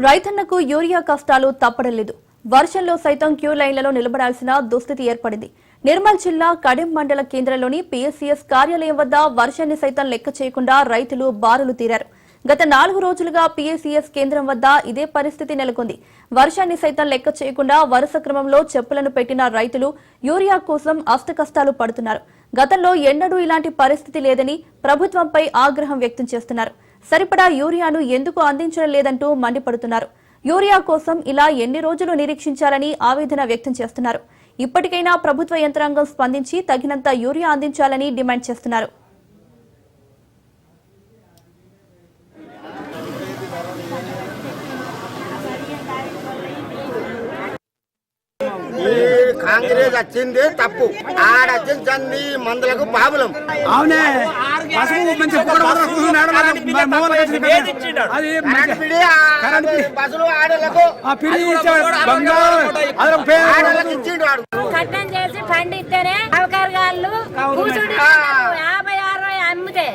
రైతన్నకు యూరియా కష్టాలు తప్పడలేదు. వర్షంలో సైతం క్యూ లైన్లలో నిలబడాల్సిన దుస్థితి ఏర్పడింది. నిర్మల్ జిల్లా కడెం మండల కేంద్రంలోని పీఎస్సీఎస్ కార్యాలయం వద్ద వర్షాన్ని సైతం లెక్క చేయకుండా రైతులు బారులు తీరారు. గత 4 రోజులుగా పీఎస్సీఎస్ కేంద్రం వద్ద ఇదే పరిస్థితి నెలకొంది. వర్షాన్ని సైతం లెక్క చేయకుండా వరుస క్రమంలో చెప్పులను పెట్టిన రైతులు యూరియా కోసం అష్టకష్టాలు పడుతున్నారు. గతంలో ఎన్నడూ ఇలాంటి పరిస్థితి లేదని ప్రభుత్వంపై ఆగ్రహం వ్యక్తం చేస్తున్నారు. సరిపడా యూరియాను ఎందుకు అందించడం లేదంటూ మండిపడుతున్నారు. యూరియా కోసం ఇలా ఎన్ని రోజులు నిరీక్షించాలని ఆవేదన వ్యక్తం చేస్తున్నారు. ఇప్పటికైనా ప్రభుత్వ యంత్రాంగం స్పందించి తగినంత యూరియా అందించాలని డిమాండ్ చేస్తున్నారు. కాంగ్రెస్ వచ్చింది తప్పు, ఆడొచ్చింది మందులకు బాబులం. అవునే బస్సులు ఆడలకు కట్టం చేసి పండిస్తేనే అవకాశాలు అమ్మితే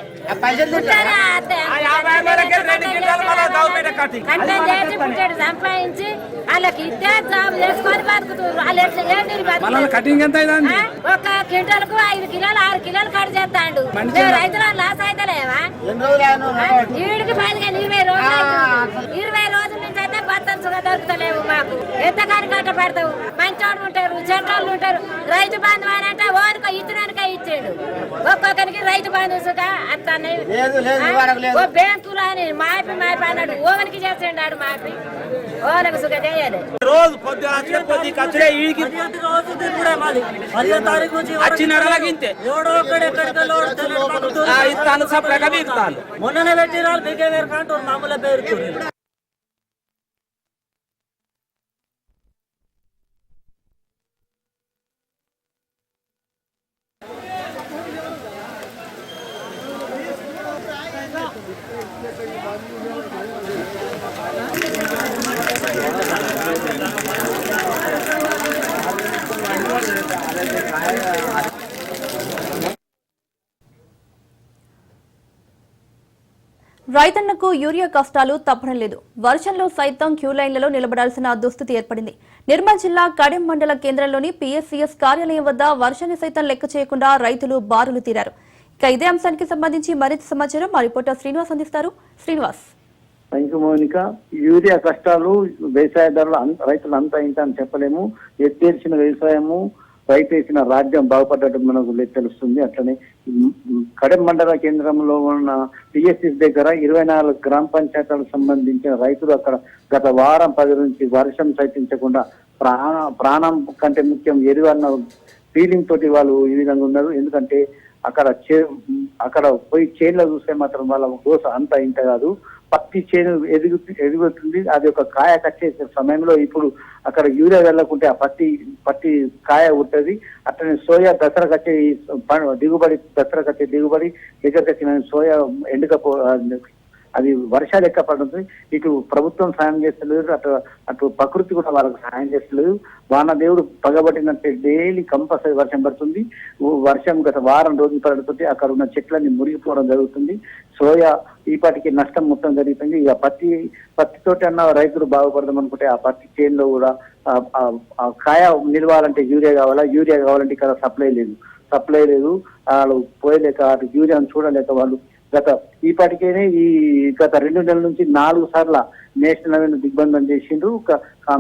కట్టం చేసి పుట్టాడు సంపాదించి వాళ్ళకి ఇస్తే జాబ్ చేసుకొని బతుకుతున్నారు. కటింగ్ ఎంత ఒక క్వింటల్కు 5 కిలోలు 6 కిలోలు కట్ చేస్తాడు. రైతులు లాస్ అయితలేవా? వీడికి 20 రోజుల నుంచి అయితే బత్తంచుగా దొరుకుతలేవు. మాకు ఎంత కానీ కట్ట పెడతావు. మంచోడు ఉంటారు, చెడ్డోళ్ళు ఉంటారు. రైతు బంధు అని అంటే ఓనుకో ఇచ్చినానికే ఇచ్చాడు. ఒక్కొక్కరికి రైతు బంధువుగా అత్తన్నాయి. బ్యాంకులు అని మాపి అన్నాడు. ఓవనికి చేస్తాడు మాపి. ఓనకు సుఖ చేయాలి. రోజు మొన్ననే పెట్టిరాలు మీకే వేరు కంటూ మామూలు పేరు. రైతన్నకు యూరియా కష్టాలు తప్పడం లేదు. వర్షంలో సైతం క్యూ లైన్లలో నిలబడాల్సిన దుస్థితి ఏర్పడింది. నిర్మల్ జిల్లా కడెం మండల కేంద్రంలోని పీఎస్సీఎస్ కార్యాలయం వద్ద వర్షాన్ని సైతం లెక్క చేయకుండా రైతులు బారులు తీరారు. ఇక ఇదే అంశానికి సంబంధించి మరింత సమాచారం మా రిపోర్టర్ శ్రీనివాస్ అందిస్తారు. Srinivas. Thank you Mounika. Urea కష్టాలు వ్యవసాయదారులు రైతులు అంతా ఇంత అని చెప్పలేము. ఎత్తేర్చిన వ్యవసాయము రైతు వేసిన రాజ్యం బాగుపడ్డట్టు మనకు తెలుస్తుంది. అట్లనే కడెం మండల కేంద్రంలో ఉన్న పిఎస్సి దగ్గర 24 గ్రామ పంచాయతీలకు సంబంధించిన రైతులు అక్కడ గత వారం 10 నుంచి వర్షం సైతించకుండా ప్రాణం కంటే ముఖ్యం ఎరువన్న ఫీలింగ్ తోటి వాళ్ళు ఈ విధంగా ఉన్నారు. ఎందుకంటే అక్కడ పోయి చేనులో చూస్తే మాత్రం వాళ్ళ దోశ అంతా ఇంత కాదు. పత్తి చేను ఎదుగుతుంది. అది ఒక కాయ కచ్చే సమయంలో ఇప్పుడు అక్కడ యూరియా వెళ్ళకుంటే ఆ పత్తి కాయ ఉంటుంది. అట్లనే సోయా దసరా కచ్చే దిగుబడి దగ్గరకు వచ్చిన సోయా ఎండుకపో అది వర్షాలు ఎక్క పడుతుంది. ఇటు ప్రభుత్వం సాయం చేస్తలేదు, అటు ప్రకృతి కూడా వాళ్ళకు సాయం చేస్తలేదు. వానదేవుడు పగబట్టినట్టే డైలీ కంపల్సరీ వర్షం పడుతుంది. వర్షం గత వారం రోజులు పడుతుంది. అక్కడ ఉన్న చెట్లన్నీ మురిగిపోవడం జరుగుతుంది. సోయా ఈపాటికి నష్టం మొత్తం జరుగుతుంది. ఇక పత్తితోటి అన్న రైతులు బాగుపడదాం అనుకుంటే ఆ పత్తి చేనులో కూడా ఆ కాయ నిలవాలంటే యూరియా కావాలంటే ఇక్కడ సప్లై లేదు. వాళ్ళు పోయలేక యూరియాను చూడలేక వాళ్ళు ఈపాటికేనే గత 2 నెలల నుంచి 4 సార్లు నేషనల్ హైవేను దిగ్బంధం చేసిండ్రు.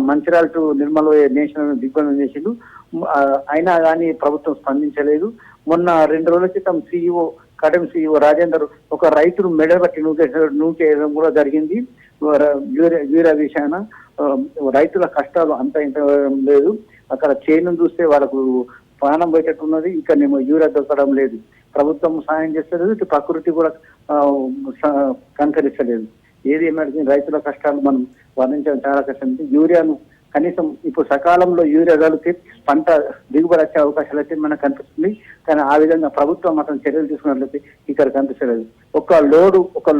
మంచిర్యాల టు నిర్మల్ నేషనల్ హైవేను దిగ్బంధం చేసిండ్రు. అయినా కానీ ప్రభుత్వం స్పందించలేదు. మొన్న 2 రోజుల క్రితం కడెం సిఇఓ రాజేందర్ ఒక రైతును మెడబట్టి నూకేయడం కూడా జరిగింది. యూరియా విషయాన రైతుల కష్టాలు అంత ఇంత లేదు. అక్కడ చేను చూస్తే వాళ్ళకు ప్రాణం పోయేటట్టున్నది. ఇక్కడనేమో యూరియా దొరకడం లేదు. ప్రభుత్వం సాయం చేస్తలేదు, ఇటు ప్రకృతి కూడా కనకరిస్తలేదు. ఏది ఏమైనా రైతుల కష్టాలు మనం వర్ణించడం చాలా కష్టం. యూరియాను కనీసం ఇప్పుడు సకాలంలో యూరియా కలిగితే పంట దిగుబడి వచ్చే అవకాశాలు అయితే మనకు కనిపిస్తుంది. కానీ ఆ విధంగా ప్రభుత్వం మాత్రం చర్యలు తీసుకున్నట్లయితే ఇక్కడ కనిపిస్తలేదు. ఒక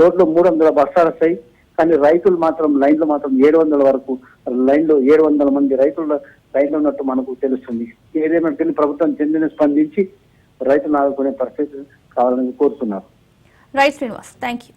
లోడ్లో 300 బస్తాలు వస్తాయి. కానీ రైతులు మాత్రం లైన్లో మాత్రం 700 వరకు లైన్లో 700 మంది రైతుల లైన్లో ఉన్నట్టు మనకు తెలుస్తుంది. ఏదేమైనా ప్రభుత్వం చెందిన స్పందించి రైతులు ఆదుకునే పరిస్థితి కావాలని కోరుతున్నారు. Right Srinivas, thank you.